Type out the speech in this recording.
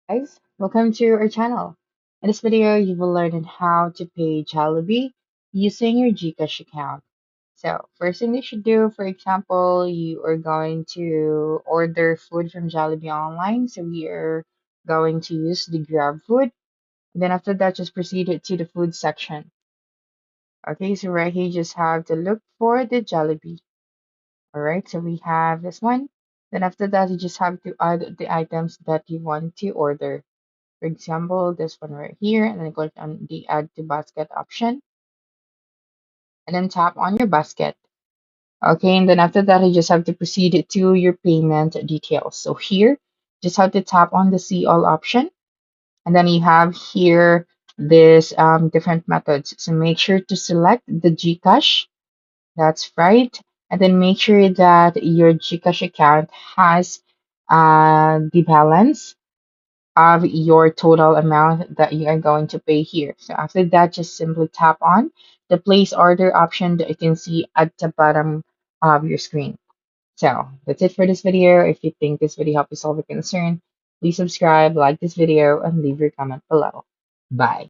Guys, welcome to our channel. In this video, you will learn on how to pay Jollibee using your Gcash account. So, first thing you should do, for example, you are going to order food from Jollibee online. So, we are going to use the Grab food. Then after that, just proceed to the food section. Okay, so right here, you just have to look for the Jollibee. All right, so we have this one. Then after that, you just have to add the items that you want to order. For example, this one right here, and then click on the add to basket option, and then tap on your basket. Okay, and then after that, you just have to proceed to your payment details. So here, just have to tap on the see all option, and then you have here this different methods. So make sure to select the Gcash. That's right. And then make sure that your Gcash account has the balance of your total amount that you are going to pay here. So after that, just simply tap on the place order option that you can see at the bottom of your screen. So that's it for this video. If you think this video helped you solve a concern, please subscribe, like this video, and leave your comment below. Bye.